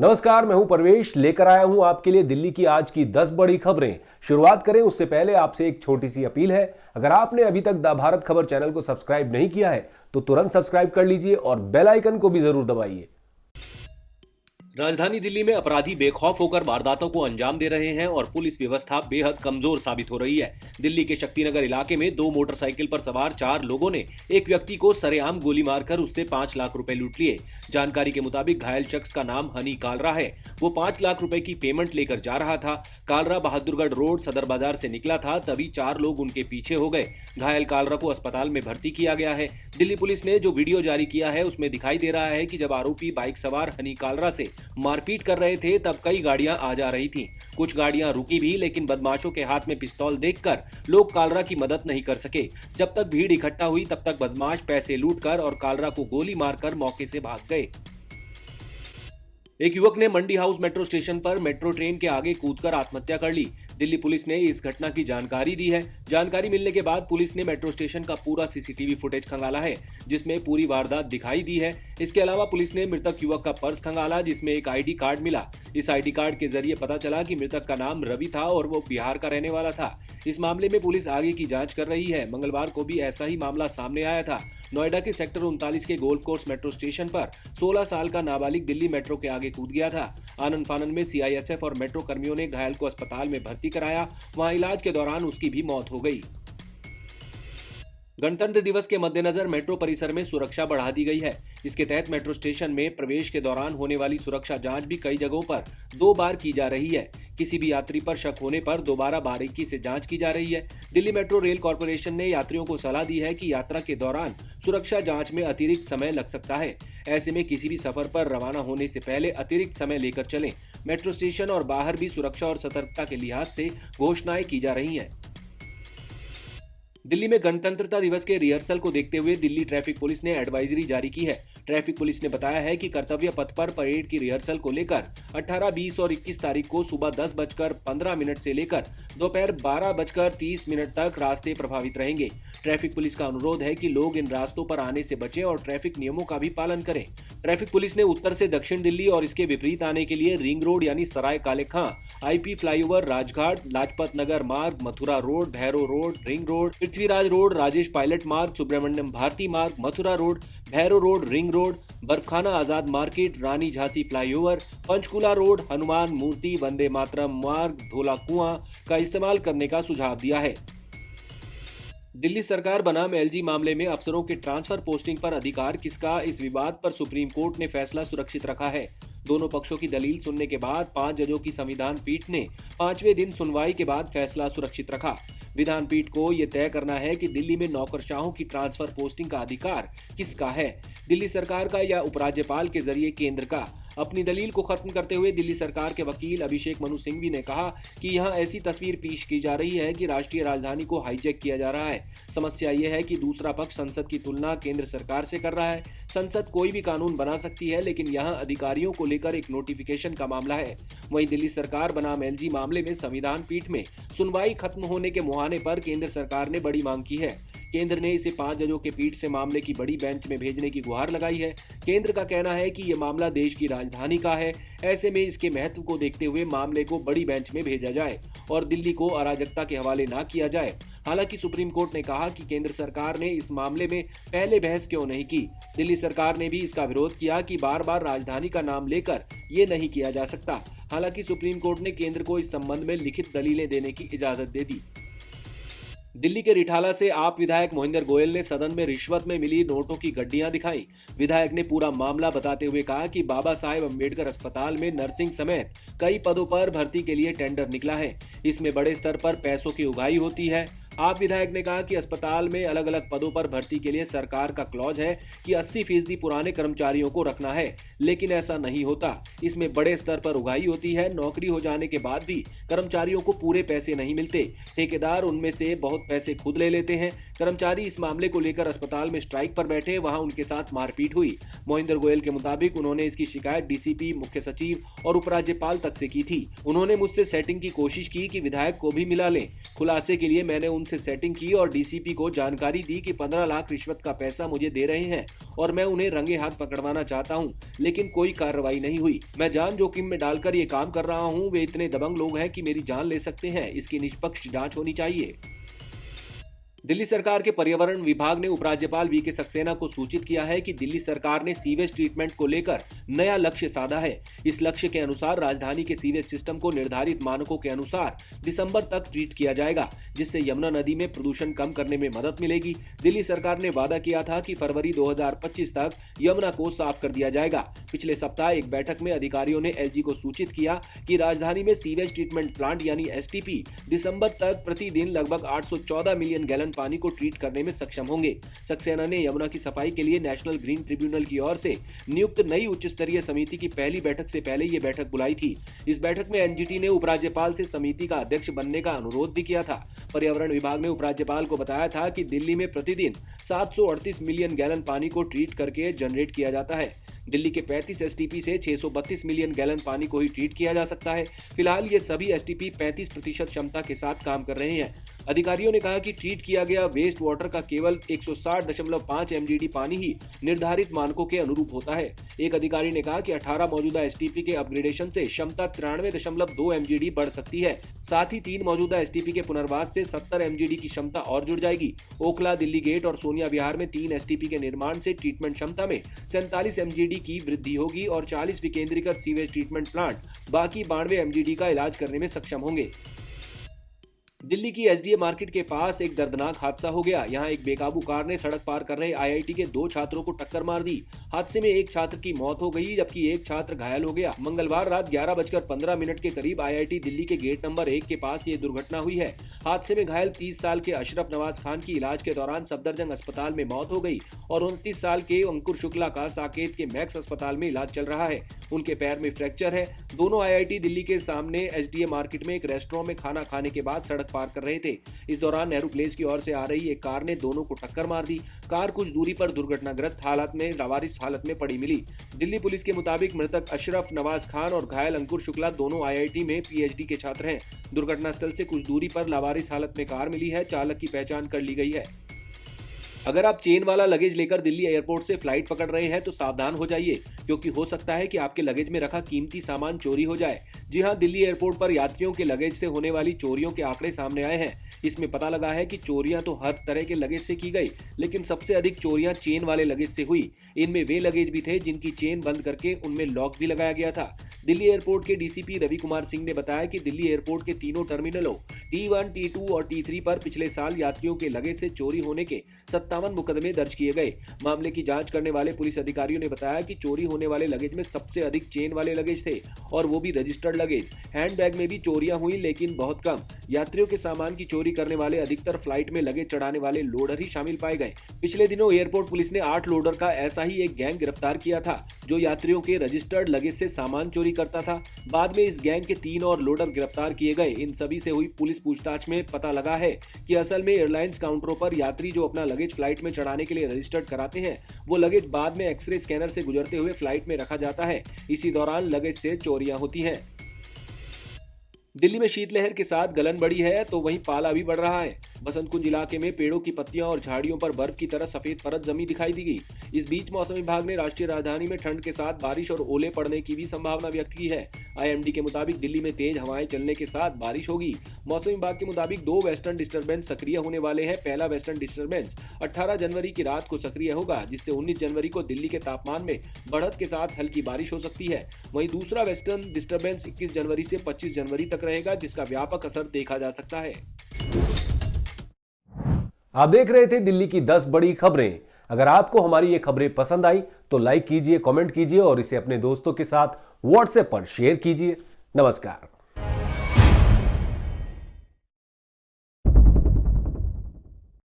नमस्कार, मैं हूं परवेश, लेकर आया हूं आपके लिए दिल्ली की आज की 10 बड़ी खबरें। शुरुआत करें उससे पहले आपसे एक छोटी सी अपील है। अगर आपने अभी तक द भारत खबर चैनल को सब्सक्राइब नहीं किया है तो तुरंत सब्सक्राइब कर लीजिए और बेल आइकन को भी जरूर दबाइए। राजधानी दिल्ली में अपराधी बेखौफ होकर वारदातों को अंजाम दे रहे हैं और पुलिस व्यवस्था बेहद कमजोर साबित हो रही है। दिल्ली के शक्तिनगर इलाके में 2 मोटरसाइकिल पर सवार 4 लोगों ने एक व्यक्ति को सरेआम गोली मारकर उससे 5 लाख रुपए लूट लिए। जानकारी के मुताबिक घायल शख्स का नाम हनी कालरा है। वो 5 लाख रुपए की पेमेंट लेकर जा रहा था। कालरा बहादुरगढ़ रोड सदर बाजार से निकला था, तभी 4 लोग उनके पीछे हो गए। घायल कालरा को अस्पताल में भर्ती किया गया है। दिल्ली पुलिस ने जो वीडियो जारी किया है उसमें दिखाई दे रहा है कि जब आरोपी बाइक सवार हनी कालरा से मारपीट कर रहे थे तब कई गाड़ियां आ जा रही थीं। कुछ गाड़ियां रुकी भी, लेकिन बदमाशों के हाथ में पिस्तौल देखकर लोग कालरा की मदद नहीं कर सके। जब तक भीड़ इकट्ठा हुई तब तक बदमाश पैसे लूटकर और कालरा को गोली मारकर मौके से भाग गए। एक युवक ने मंडी हाउस मेट्रो स्टेशन पर मेट्रो ट्रेन के आगे कूदकर आत्महत्या कर ली। दिल्ली पुलिस ने इस घटना की जानकारी दी है। जानकारी मिलने के बाद पुलिस ने मेट्रो स्टेशन का पूरा सीसीटीवी फुटेज खंगाला है, जिसमें पूरी वारदात दिखाई दी है। इसके अलावा पुलिस ने मृतक युवक का पर्स खंगाला, जिसमें एक आईडी कार्ड मिला। इस आईडी कार्ड के जरिए पता चला कि मृतक का नाम रवि था और वो बिहार का रहने वाला था। इस मामले में पुलिस आगे की जांच कर रही है। मंगलवार को भी ऐसा ही मामला सामने आया था। नोएडा के सेक्टर 39 के गोल्फ कोर्स मेट्रो स्टेशन पर 16 साल का नाबालिग दिल्ली मेट्रो के आगे कूद गया था। आनन फानन में सीआईएसएफ और मेट्रो कर्मियों ने घायल को अस्पताल में भर्ती कराया। वहां इलाज के दौरान उसकी भी मौत हो गई। गणतंत्र दिवस के मद्देनजर मेट्रो परिसर में सुरक्षा बढ़ा दी गई है। इसके तहत मेट्रो स्टेशन में प्रवेश के दौरान होने वाली सुरक्षा जांच भी कई जगहों पर 2 बार की जा रही है। किसी भी यात्री पर शक होने पर दोबारा बारीकी से जांच की जा रही है। दिल्ली मेट्रो रेल कॉर्पोरेशन ने यात्रियों को सलाह दी है कि यात्रा के दौरान सुरक्षा जांच में अतिरिक्त समय लग सकता है। ऐसे में किसी भी सफर पर रवाना होने से पहले अतिरिक्त समय लेकर चलें। मेट्रो स्टेशन और बाहर भी सुरक्षा और सतर्कता के लिहाज से घोषणाएं की जा रही हैं। दिल्ली में गणतंत्रता दिवस के रिहर्सल को देखते हुए दिल्ली ट्रैफिक पुलिस ने एडवाइजरी जारी की है। ट्रैफिक पुलिस ने बताया है कि कर्तव्य पथ पर परेड की रिहर्सल को लेकर 18, 20 और 21 तारीख को सुबह 10:15 से लेकर दोपहर 12:30 तक रास्ते प्रभावित रहेंगे। ट्रैफिक पुलिस का अनुरोध है कि लोग इन रास्तों पर आने से बचें और ट्रैफिक नियमों का भी पालन करें। ट्रैफिक पुलिस ने उत्तर से दक्षिण दिल्ली और इसके विपरीत आने के लिए रिंग रोड यानी Sarai Kale Khan, IP flyover, Rajghat, Lajpat Nagar Marg, Mathura road, Bhairon road, ring road, Prithviraj road, Rajesh Pilot Marg, Subramaniam Bharti Marg, Mathura road, Bhairon road, ring road, Barfkhana Azad market, Rani Jhansi flyover, Panchkula road, Hanuman Murti, Vande Mataram Marg, Dhaula कुआं का इस्तेमाल करने का सुझाव दिया है। दिल्ली सरकार बनाम एलजी मामले में अफसरों के ट्रांसफर पोस्टिंग पर अधिकार किसका, इस विवाद पर सुप्रीम कोर्ट ने फैसला सुरक्षित रखा है। दोनों पक्षों की दलील सुनने के बाद 5 जजों की संविधान पीठ ने 5वें दिन सुनवाई के बाद फैसला सुरक्षित रखा। विधान पीठ को यह तय करना है कि दिल्ली में नौकरशाहों की ट्रांसफर पोस्टिंग का अधिकार किसका है, दिल्ली सरकार का या उपराज्यपाल के जरिए केंद्र का। अपनी दलील को खत्म करते हुए दिल्ली सरकार के वकील अभिषेक मनु सिंघवी ने कहा कि यहां ऐसी तस्वीर पेश की जा रही है कि राष्ट्रीय राजधानी को हाईजैक किया जा रहा है। समस्या यह है कि दूसरा पक्ष संसद की तुलना केंद्र सरकार से कर रहा है। संसद कोई भी कानून बना सकती है, लेकिन यहां अधिकारियों को लेकर एक नोटिफिकेशन का मामला है। वहीं दिल्ली सरकार बनाम एलजी मामले में संविधान पीठ में सुनवाई खत्म होने के मुहाने पर केंद्र सरकार ने बड़ी मांग की है। केंद्र ने इसे 5 जजों के पीठ से मामले की बड़ी बेंच में भेजने की गुहार लगाई है। केंद्र का कहना है कि यह मामला देश की राजधानी का है। ऐसे में इसके महत्व को देखते हुए मामले को बड़ी बेंच में भेजा जाए और दिल्ली को अराजकता के हवाले न किया जाए। हालांकि सुप्रीम कोर्ट ने कहा कि केंद्र सरकार ने इस मामले में पहले बहस क्यों नहीं की। दिल्ली सरकार ने भी इसका विरोध किया कि बार बार राजधानी का नाम लेकर ये नहीं किया जा सकता। हालांकि सुप्रीम कोर्ट ने केंद्र को इस संबंध में लिखित दलीलें देने की इजाजत दे दी। दिल्ली के रिठाला से आप विधायक मोहिंदर गोयल ने सदन में रिश्वत में मिली नोटों की गड्डियां दिखाई। विधायक ने पूरा मामला बताते हुए कहा कि बाबा साहेब अंबेडकर अस्पताल में नर्सिंग समेत कई पदों पर भर्ती के लिए टेंडर निकला है। इसमें बड़े स्तर पर पैसों की उगाही होती है। आप विधायक ने कहा कि अस्पताल में अलग अलग पदों पर भर्ती के लिए सरकार का क्लॉज है कि 80% पुराने कर्मचारियों को रखना है, लेकिन ऐसा नहीं होता। इसमें बड़े स्तर पर उगाही होती है। नौकरी हो जाने के बाद भी कर्मचारियों को पूरे पैसे नहीं मिलते। ठेकेदार उनमें से बहुत पैसे खुद ले लेते हैं। कर्मचारी इस मामले को लेकर अस्पताल में स्ट्राइक पर बैठे, वहां उनके साथ मारपीट हुई। मोहिंदर गोयल के मुताबिक उन्होंने इसकी शिकायत डीसीपी, मुख्य सचिव और उपराज्यपाल तक से की थी। उन्होंने मुझसे सेटिंग की कोशिश की कि विधायक को भी मिला लें। खुलासे के लिए मैंने उन उनसे सेटिंग की और डीसीपी को जानकारी दी कि 15 लाख रिश्वत का पैसा मुझे दे रहे हैं और मैं उन्हें रंगे हाथ पकड़वाना चाहता हूं, लेकिन कोई कार्रवाई नहीं हुई। मैं जान जोखिम में डालकर ये काम कर रहा हूं। वे इतने दबंग लोग हैं कि मेरी जान ले सकते हैं। इसकी निष्पक्ष जांच होनी चाहिए। दिल्ली सरकार के पर्यावरण विभाग ने उपराज्यपाल वीके सक्सेना को सूचित किया है कि दिल्ली सरकार ने सीवेज ट्रीटमेंट को लेकर नया लक्ष्य साधा है। इस लक्ष्य के अनुसार राजधानी के सीवेज सिस्टम को निर्धारित मानकों के अनुसार दिसंबर तक ट्रीट किया जाएगा, जिससे यमुना नदी में प्रदूषण कम करने में मदद मिलेगी। दिल्ली सरकार ने वादा किया था कि फरवरी 2025 तक यमुना को साफ कर दिया जाएगा। पिछले सप्ताह एक बैठक में अधिकारियों ने एलजी को सूचित किया कि राजधानी में सीवेज ट्रीटमेंट प्लांट यानी एसटीपी दिसंबर तक प्रतिदिन लगभग 814 मिलियन गैलन पानी को ट्रीट करने में सक्षम होंगे। सक्सेना ने यमुना की सफाई के लिए नेशनल ग्रीन ट्रिब्यूनल की ओर से नियुक्त नई उच्च स्तरीय समिति की पहली बैठक से पहले ये बैठक बुलाई थी। इस बैठक में एनजीटी ने उपराज्यपाल से समिति का अध्यक्ष बनने का अनुरोध भी किया था। पर्यावरण विभाग ने उपराज्यपाल को बताया था कि दिल्ली में प्रतिदिन 738 मिलियन गैलन पानी को ट्रीट करके जनरेट किया जाता है। दिल्ली के 35 एसटीपी से 632 मिलियन गैलन पानी को ही ट्रीट किया जा सकता है। फिलहाल ये सभी एसटीपी 35% क्षमता के साथ काम कर रहे हैं। अधिकारियों ने कहा कि ट्रीट किया गया वेस्ट वाटर का केवल 160.5 एमजीडी पानी ही निर्धारित मानकों के अनुरूप होता है। एक अधिकारी ने कहा कि 18 मौजूदा एसटीपी के अपग्रेडेशन से क्षमता 93.2 एमजीडी बढ़ सकती है। साथ ही 3 मौजूदा एसटीपी के पुनर्वास से 70 एमजीडी की क्षमता और जुड़ जाएगी। ओखला, दिल्ली गेट और सोनिया विहार में 3 एसटीपी के निर्माण से ट्रीटमेंट क्षमता में 47 एमजीडी की वृद्धि होगी और 40 विकेंद्रीकृत सीवेज ट्रीटमेंट प्लांट बाकी 92 एमजीडी का इलाज करने में सक्षम होंगे। दिल्ली की एसडीए मार्केट के पास एक दर्दनाक हादसा हो गया। यहां एक बेकाबू कार ने सड़क पार कर रहे आईआईटी के 2 छात्रों को टक्कर मार दी। हादसे में एक छात्र की मौत हो गई जबकि एक छात्र घायल हो गया। मंगलवार रात 11:15 के करीब आईआईटी दिल्ली के गेट नंबर 1 के पास ये दुर्घटना हुई है। हादसे में घायल 30 साल के अशरफ नवाज खान की इलाज के दौरान सफदरजंग अस्पताल में मौत हो गई और 29 साल के अंकुर शुक्ला का साकेत के मैक्स अस्पताल में इलाज चल रहा है। उनके पैर में फ्रैक्चर है। दोनों आईआईटी दिल्ली के सामने एसडीए मार्केट में एक रेस्टोरेंट में खाना खाने के बाद सड़क पार कर रहे थे। इस दौरान नेहरू प्लेस की ओर से आ रही एक कार ने दोनों को टक्कर मार दी। कार कुछ दूरी पर दुर्घटनाग्रस्त हालत में लावारिस हालत में पड़ी मिली। दिल्ली पुलिस के मुताबिक मृतक अशरफ नवाज खान और घायल अंकुर शुक्ला दोनों आईआईटी में पीएचडी के छात्र हैं। दुर्घटना स्थल से कुछ दूरी पर लावारिस हालत में कार मिली है। चालक की पहचान कर ली गई है। अगर आप चेन वाला लगेज लेकर दिल्ली एयरपोर्ट से फ्लाइट पकड़ रहे हैं तो सावधान हो जाइए, क्योंकि हो सकता है कि आपके लगेज में रखा कीमती सामान चोरी हो जाए। जी हां, दिल्ली एयरपोर्ट पर यात्रियों के लगेज से होने वाली चोरियों के आंकड़े सामने आए हैं। इसमें पता लगा है कि चोरियां तो हर तरह के लगेज से की गई, लेकिन सबसे अधिक चोरियां चेन वाले लगेज से हुई। इनमें वे लगेज भी थे जिनकी चेन बंद करके उनमें लॉक भी लगाया गया था। दिल्ली एयरपोर्ट के डीसीपी रवि कुमार सिंह ने बताया कि दिल्ली एयरपोर्ट के तीनों टर्मिनलों T1, T2 और T3 पर पिछले साल यात्रियों के लगेज से चोरी होने के 57 मुकदमे दर्ज किए गए। मामले की जांच करने वाले पुलिस अधिकारियों ने बताया कि चोरी होने वाले लगेज में सबसे अधिक चेन वाले लगेज थे और वो भी रजिस्टर्ड लगेज। हैंडबैग में भी चोरियां हुई, लेकिन बहुत कम। यात्रियों के सामान की चोरी करने वाले अधिकतर फ्लाइट में लगेज चढ़ाने वाले लोडर ही शामिल पाए गए। पिछले दिनों एयरपोर्ट पुलिस ने 8 लोडर का ऐसा ही एक गैंग गिरफ्तार किया था जो यात्रियों के रजिस्टर्ड लगेज से सामान चोरी करता था। बाद में इस गैंग के 3 और लोडर गिरफ्तार किए गए। इन सभी से हुई पुलिस पूछताछ में पता लगा है कि असल में एयरलाइंस काउंटरों पर यात्री जो अपना लगेज फ्लाइट में चढ़ाने के लिए रजिस्टर्ड कराते हैं, वो लगेज बाद में एक्सरे स्कैनर से गुजरते हुए फ्लाइट में रखा जाता है। इसी दौरान लगेज से चोरियां होती हैं। दिल्ली में शीतलहर के साथ गलन बढ़ी है तो वहीं पाला भी बढ़ रहा है। बसंत कुंज इलाके में पेड़ों की पत्तियां और झाड़ियों पर बर्फ की तरह सफेद परत जमी दिखाई दी गई। इस बीच मौसम विभाग ने राष्ट्रीय राजधानी में ठंड के साथ बारिश और ओले पड़ने की भी संभावना व्यक्त की है। आईएमडी के मुताबिक दिल्ली में तेज हवाएं चलने के साथ बारिश होगी। मौसम विभाग के मुताबिक 2 वेस्टर्न डिस्टर्बेंस सक्रिय होने वाले हैं। पहला वेस्टर्न डिस्टर्बेंस 18 जनवरी की रात को सक्रिय होगा, जिससे 19 जनवरी को दिल्ली के तापमान में बढ़त के साथ हल्की बारिश हो सकती है। वहीं दूसरा वेस्टर्न डिस्टर्बेंस 21 जनवरी से 25 जनवरी तक रहेगा, जिसका व्यापक असर देखा जा सकता है। आप देख रहे थे दिल्ली की 10 बड़ी खबरें। अगर आपको हमारी ये खबरें पसंद आई तो लाइक कीजिए, कमेंट कीजिए और इसे अपने दोस्तों के साथ व्हाट्सएप पर शेयर कीजिए। नमस्कार।